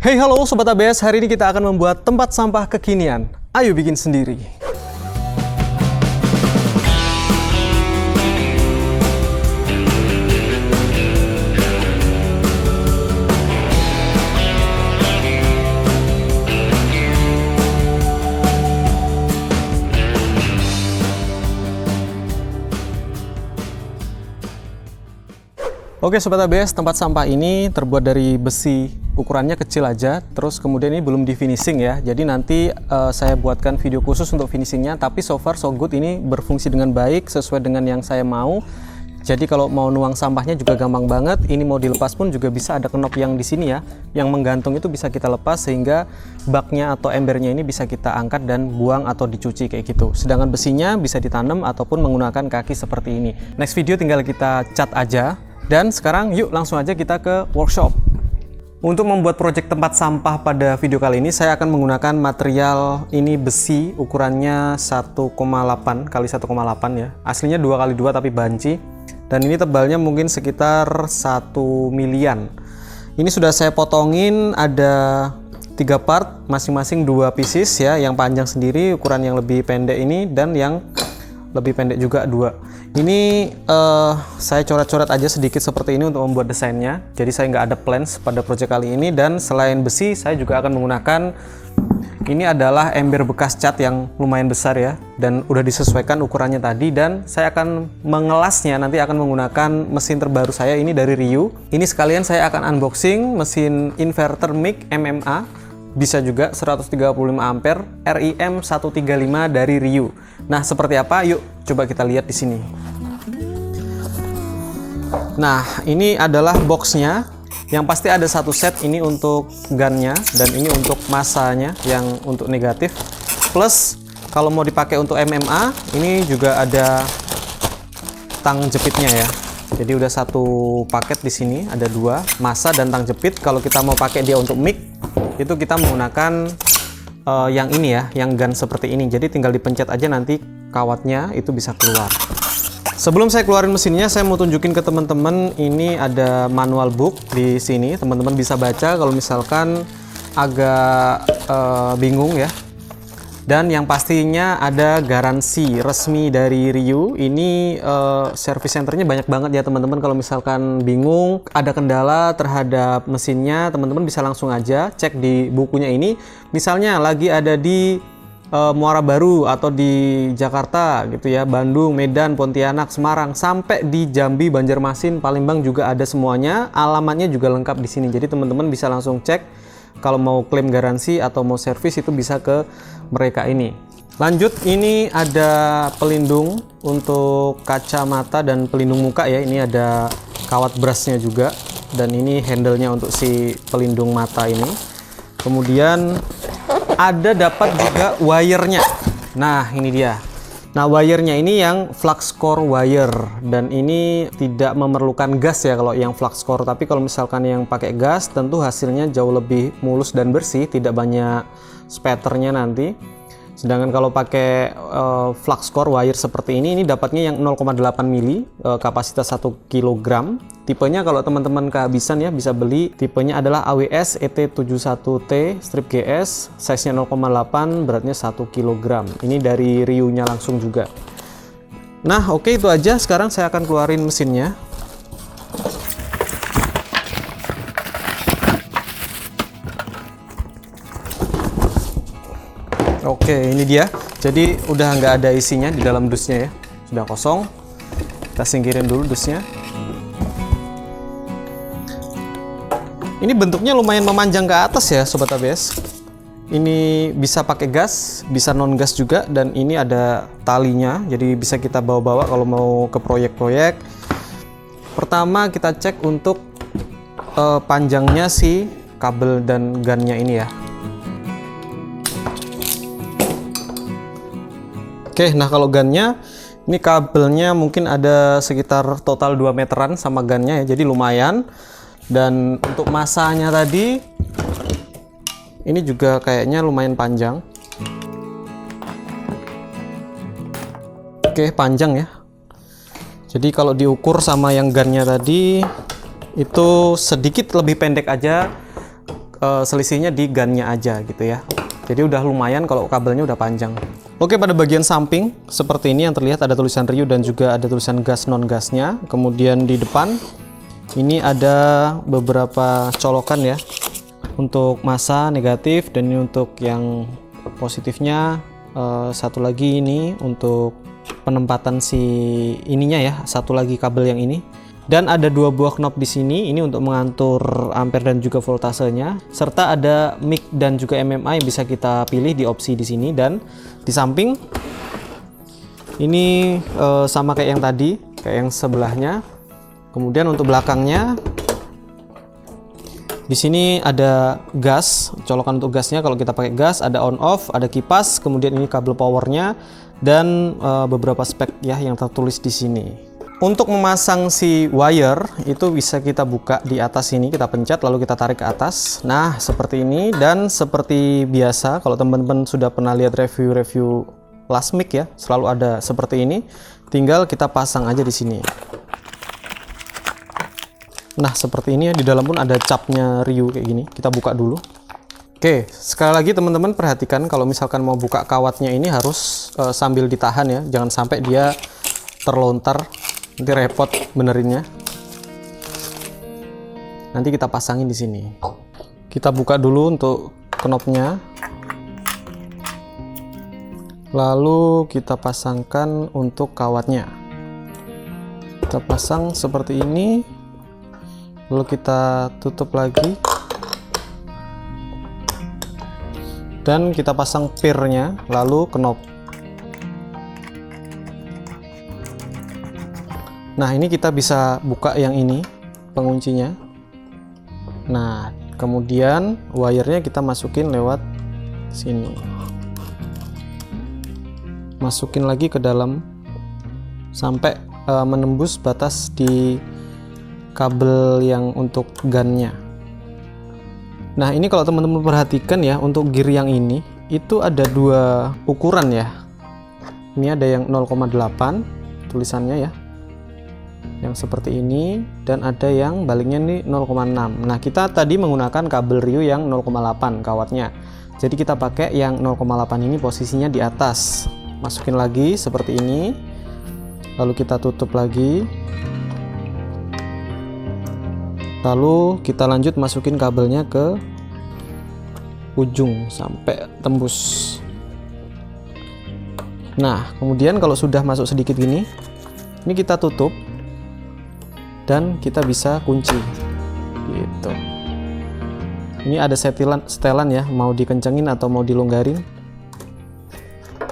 Hey halo Sobat ABS, hari ini kita akan membuat tempat sampah kekinian. Ayo bikin sendiri. Oke Sobat ABS, tempat sampah ini terbuat dari besi, ukurannya kecil aja, terus kemudian ini belum di finishing ya, jadi nanti saya buatkan video khusus untuk finishingnya, tapi so far so good, ini berfungsi dengan baik, sesuai dengan yang saya mau. Jadi kalau mau nuang sampahnya juga gampang banget, ini mau dilepas pun juga bisa, ada knop yang di sini ya, yang menggantung itu bisa kita lepas sehingga baknya atau embernya ini bisa kita angkat dan buang atau dicuci kayak gitu. Sedangkan besinya bisa ditanam ataupun menggunakan kaki seperti ini. Next video tinggal kita cat aja. Dan sekarang yuk langsung aja kita ke workshop. Untuk membuat proyek tempat sampah pada video kali ini saya akan menggunakan material ini besi ukurannya 1,8 kali 1,8 ya. Aslinya 2 kali 2 tapi banci. Dan ini tebalnya mungkin sekitar 1 milian. Ini sudah saya potongin ada 3 part, masing-masing 2 pieces ya. Yang panjang sendiri, ukuran yang lebih pendek ini, dan yang lebih pendek juga 2. Ini saya coret-coret aja sedikit seperti ini untuk membuat desainnya. Jadi saya nggak ada plans pada project kali ini. Dan selain besi, saya juga akan menggunakan ini adalah ember bekas cat yang lumayan besar ya, dan udah disesuaikan ukurannya tadi. Dan saya akan mengelasnya, nanti akan menggunakan mesin terbaru saya ini dari Ryu. Ini sekalian saya akan unboxing mesin inverter mic MMA, bisa juga 135 ampere RIM 135 dari Ryu. Nah, seperti apa? Yuk coba kita lihat di sini. Nah, ini adalah boxnya. Yang pasti ada satu set, ini untuk gunnya dan ini untuk masanya yang untuk negatif. Plus kalau mau dipakai untuk MMA, ini juga ada tang jepitnya ya. Jadi udah satu paket di sini, ada 2, masa dan tang jepit. Kalau kita mau pakai dia untuk mic, itu kita menggunakan yang ini ya, yang gun seperti ini. Jadi tinggal dipencet aja, nanti kawatnya itu bisa keluar. Sebelum saya keluarin mesinnya, saya mau tunjukin ke teman-teman, ini ada manual book di sini. Teman-teman bisa baca kalau misalkan agak bingung ya. Dan yang pastinya ada garansi resmi dari Ryu. Ini service centernya banyak banget ya teman-teman. Kalau misalkan bingung, ada kendala terhadap mesinnya, teman-teman bisa langsung aja cek di bukunya ini. Misalnya lagi ada di Muara Baru atau di Jakarta gitu ya, Bandung, Medan, Pontianak, Semarang, sampai di Jambi, Banjarmasin, Palembang juga ada semuanya. Alamatnya juga lengkap di sini. Jadi teman-teman bisa langsung cek kalau mau klaim garansi atau mau servis, itu bisa ke mereka ini. Lanjut, ini ada pelindung untuk kacamata dan pelindung muka ya. Ini ada kawat brushnya juga, dan ini handle-nya untuk si pelindung mata ini. Kemudian ada dapat juga wire-nya. Nah, ini dia. Nah, wire-nya ini yang flux core wire, dan ini tidak memerlukan gas ya kalau yang flux core. Tapi kalau misalkan yang pakai gas, tentu hasilnya jauh lebih mulus dan bersih, tidak banyak spatternya nanti. Sedangkan kalau pakai flux core wire seperti ini dapatnya yang 0,8 mili, kapasitas 1 kg. Tipenya kalau teman-teman kehabisan ya, bisa beli tipenya adalah AWS ET71T strip GS, size-nya 0,8, beratnya 1 kg. Ini dari Ryu-nya langsung juga. Nah, oke, itu aja. Sekarang saya akan keluarin mesinnya. Oke, ini dia. Jadi udah nggak ada isinya di dalam dusnya ya, sudah kosong. Kita singkirin dulu dusnya. Ini bentuknya lumayan memanjang ke atas ya Sobat ABS. Ini bisa pakai gas, bisa non gas juga, dan ini ada talinya, jadi bisa kita bawa-bawa kalau mau ke proyek-proyek. Pertama kita cek untuk panjangnya si kabel dan gunnya ini ya. Oke, nah kalau gunnya, ini kabelnya mungkin ada sekitar total 2 meteran sama gunnya ya, jadi lumayan. Dan untuk masanya tadi, ini juga kayaknya lumayan panjang. Oke, panjang ya. Jadi kalau diukur sama yang gunnya tadi, itu sedikit lebih pendek aja selisihnya di gunnya aja gitu ya. Jadi udah lumayan kalau kabelnya udah panjang. Oke, pada bagian samping seperti ini yang terlihat ada tulisan Ryu dan juga ada tulisan gas non gasnya. Kemudian di depan ini ada beberapa colokan ya untuk massa negatif, dan ini untuk yang positifnya. Satu lagi ini untuk penempatan si ininya ya, satu lagi kabel yang ini. Dan ada 2 buah knob di sini, ini untuk mengatur ampere dan juga voltasenya, serta ada mic dan juga MMA yang bisa kita pilih di opsi di sini. Dan di samping ini sama kayak yang tadi, kayak yang sebelahnya. Kemudian untuk belakangnya di sini ada gas, colokan untuk gasnya. Kalau kita pakai gas ada on off, ada kipas, kemudian ini kabel powernya, dan beberapa spek ya yang tertulis di sini. Untuk memasang si wire itu bisa kita buka di atas sini, kita pencet lalu kita tarik ke atas. Nah, seperti ini. Dan seperti biasa kalau teman-teman sudah pernah lihat review-review Lasmik ya, selalu ada seperti ini. Tinggal kita pasang aja di sini. Nah, seperti ini ya, di dalam pun ada capnya Ryu kayak gini. Kita buka dulu. Oke, sekali lagi teman-teman perhatikan kalau misalkan mau buka kawatnya ini harus sambil ditahan ya, jangan sampai dia terlontar. Nanti repot benerinnya. Nanti kita pasangin di sini. Kita buka dulu untuk knopnya. Lalu kita pasangkan untuk kawatnya. Kita pasang seperti ini. Lalu kita tutup lagi. Dan kita pasang pirnya, lalu knop. Nah, ini kita bisa buka yang ini, penguncinya. Nah, kemudian wire-nya kita masukin lewat sini. Masukin lagi ke dalam sampai menembus batas di kabel yang untuk gunnya. Nah, ini kalau teman-teman perhatikan ya, untuk gear yang ini itu ada 2 ukuran ya. Ini ada yang 0,8 tulisannya ya, yang seperti ini, dan ada yang baliknya nih 0,6. Nah, kita tadi menggunakan kabel Ryu yang 0,8 kawatnya. Jadi kita pakai yang 0,8 ini, posisinya di atas. Masukin lagi seperti ini. Lalu kita tutup lagi. Lalu kita lanjut masukin kabelnya ke ujung sampai tembus. Nah, kemudian kalau sudah masuk sedikit gini, ini kita tutup. Dan kita bisa kunci gitu. Ini ada setelan ya, mau dikencengin atau mau dilonggarin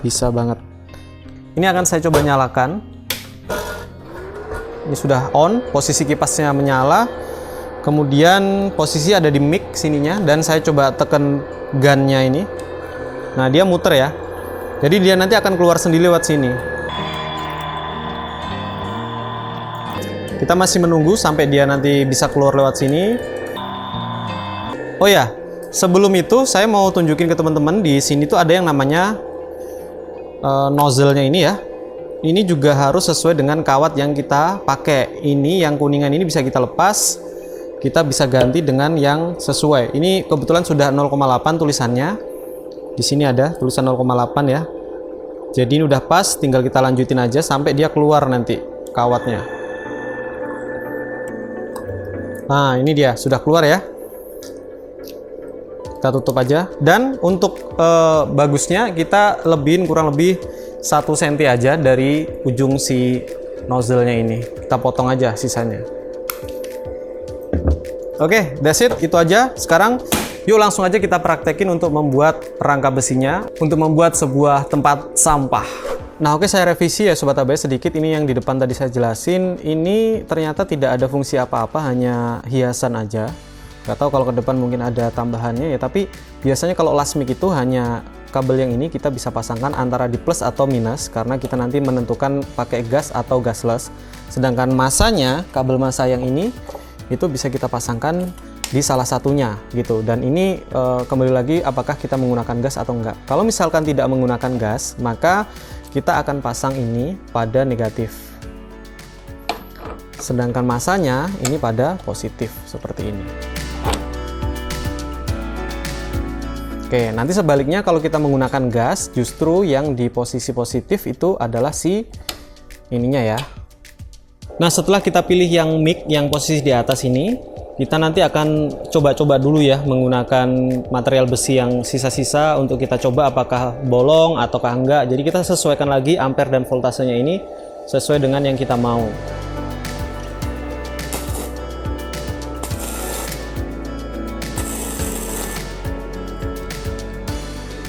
bisa banget. Ini akan saya coba nyalakan. Ini sudah on, posisi kipasnya menyala, kemudian posisi ada di mic sininya, dan saya coba tekan gunnya ini. Nah, dia muter ya, jadi dia nanti akan keluar sendiri lewat sini. Kita masih menunggu sampai dia nanti bisa keluar lewat sini. Oh ya, sebelum itu saya mau tunjukin ke teman-teman, di sini tuh ada yang namanya nozzle-nya ini ya. Ini juga harus sesuai dengan kawat yang kita pakai. Ini yang kuningan ini bisa kita lepas. Kita bisa ganti dengan yang sesuai. Ini kebetulan sudah 0,8 tulisannya. Di sini ada tulisan 0,8 ya. Jadi ini udah pas, tinggal kita lanjutin aja sampai dia keluar nanti kawatnya. Nah, ini dia sudah keluar ya. Kita tutup aja. Dan untuk bagusnya kita lebihin kurang lebih 1 cm aja dari ujung si nozzle-nya ini. Kita potong aja sisanya. Oke, that's it. Itu aja. Sekarang yuk langsung aja kita praktekin untuk membuat perangkap besinya untuk membuat sebuah tempat sampah. Nah, oke, saya revisi ya Sobat ABS sedikit. Ini yang di depan tadi saya jelasin, ini ternyata tidak ada fungsi apa-apa, hanya hiasan aja. Gak tahu kalau ke depan mungkin ada tambahannya ya, tapi biasanya kalau Lasmik itu hanya kabel yang ini kita bisa pasangkan antara di plus atau minus, karena kita nanti menentukan pakai gas atau gasless. Sedangkan masanya, kabel massa yang ini itu bisa kita pasangkan di salah satunya gitu. Dan ini kembali lagi apakah kita menggunakan gas atau enggak. Kalau misalkan tidak menggunakan gas, maka kita akan pasang ini pada negatif, sedangkan masanya ini pada positif seperti ini. Oke, nanti sebaliknya kalau kita menggunakan gas, justru yang di posisi positif itu adalah si ininya ya. Nah, setelah kita pilih yang mic yang posisi di atas ini, kita nanti akan coba-coba dulu ya menggunakan material besi yang sisa-sisa untuk kita coba apakah bolong ataukah enggak. Jadi kita sesuaikan lagi ampere dan voltasenya ini sesuai dengan yang kita mau.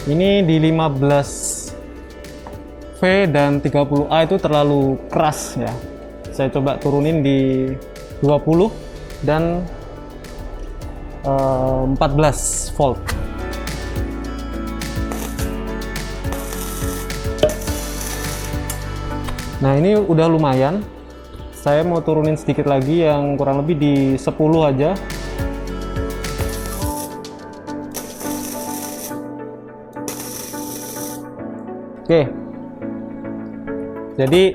Ini di 15V dan 30A itu terlalu keras ya. Saya coba turunin di 20 dan 14 volt. Nah, ini udah lumayan. Saya mau turunin sedikit lagi yang kurang lebih di 10 aja. Oke, jadi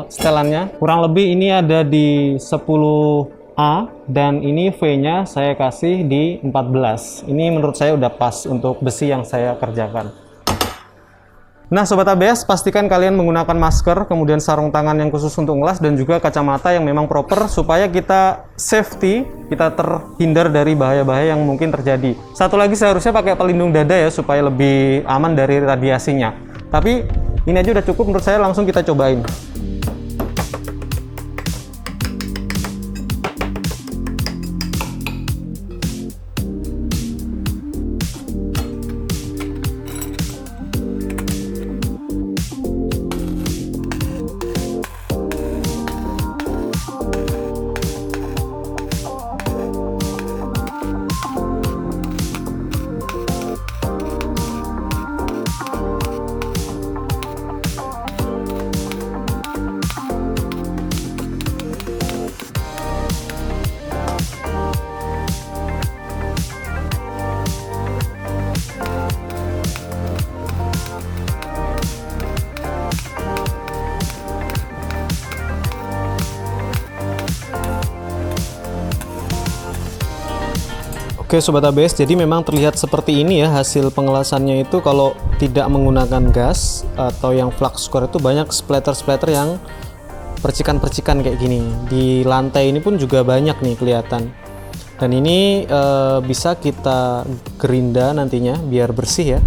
setelannya kurang lebih ini ada di 10A dan ini V-nya saya kasih di 14. Ini menurut saya udah pas untuk besi yang saya kerjakan. Nah, Sobat ABS, pastikan kalian menggunakan masker, kemudian sarung tangan yang khusus untuk ngelas, dan juga kacamata yang memang proper supaya kita safety, kita terhindar dari bahaya-bahaya yang mungkin terjadi. Satu lagi, seharusnya pakai pelindung dada ya supaya lebih aman dari radiasinya. Tapi ini aja udah cukup menurut saya, langsung kita cobain. Oke Sobat ABS, jadi memang terlihat seperti ini ya hasil pengelasannya itu. Kalau tidak menggunakan gas atau yang flux core itu banyak splatter-splatter yang percikan-percikan kayak gini. Di lantai ini pun juga banyak nih kelihatan. Dan ini bisa kita gerinda nantinya biar bersih ya.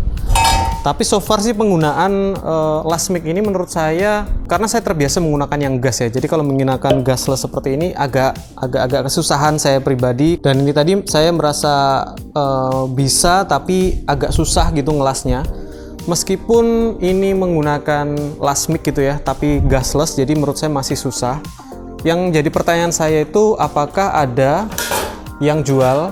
Tapi so far sih penggunaan lasmik ini menurut saya, karena saya terbiasa menggunakan yang gas ya. Jadi kalau menggunakan gasless seperti ini agak kesusahan saya pribadi. Dan ini tadi saya merasa bisa tapi agak susah gitu ngelasnya. Meskipun ini menggunakan lasmik gitu ya, tapi gasless, jadi menurut saya masih susah. Yang jadi pertanyaan saya itu apakah ada yang jual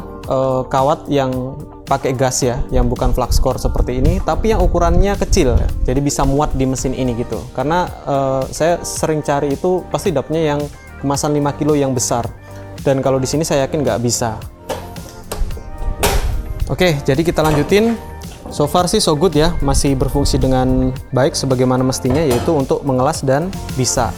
kawat yang pakai gas ya, yang bukan flux core seperti ini, tapi yang ukurannya kecil ya, jadi bisa muat di mesin ini gitu. Karena saya sering cari itu pasti dapatnya yang kemasan 5 kilo yang besar, dan kalau di sini saya yakin nggak bisa. Oke, jadi kita lanjutin. So far sih so good ya, masih berfungsi dengan baik sebagaimana mestinya, yaitu untuk mengelas dan bisa.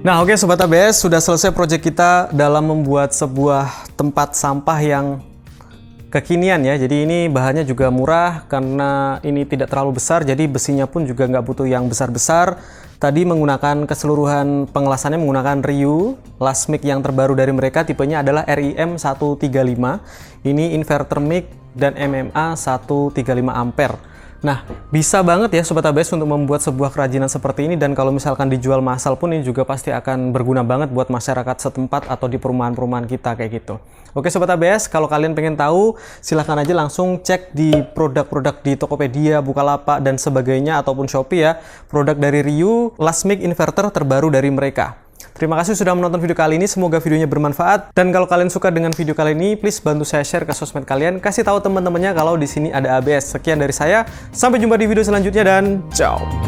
Nah oke Sobat ABS, sudah selesai proyek kita dalam membuat sebuah tempat sampah yang kekinian ya. Jadi ini bahannya juga murah karena ini tidak terlalu besar, jadi besinya pun juga nggak butuh yang besar-besar. Tadi menggunakan keseluruhan pengelasannya menggunakan Ryu last mic yang terbaru dari mereka, tipenya adalah RIM135. Ini inverter mic dan MMA 135 ampere. Nah, bisa banget ya Sobat ABS untuk membuat sebuah kerajinan seperti ini, dan kalau misalkan dijual massal pun ini juga pasti akan berguna banget buat masyarakat setempat atau di perumahan-perumahan kita kayak gitu. Oke Sobat ABS, kalau kalian pengen tahu silahkan aja langsung cek di produk-produk di Tokopedia, Bukalapak, dan sebagainya ataupun Shopee ya, produk dari Ryu last mic inverter terbaru dari mereka. Terima kasih sudah menonton video kali ini, semoga videonya bermanfaat. Dan kalau kalian suka dengan video kali ini, please bantu saya share ke sosmed kalian, kasih tahu teman-temannya kalau di sini ada ABS. Sekian dari saya, sampai jumpa di video selanjutnya dan ciao.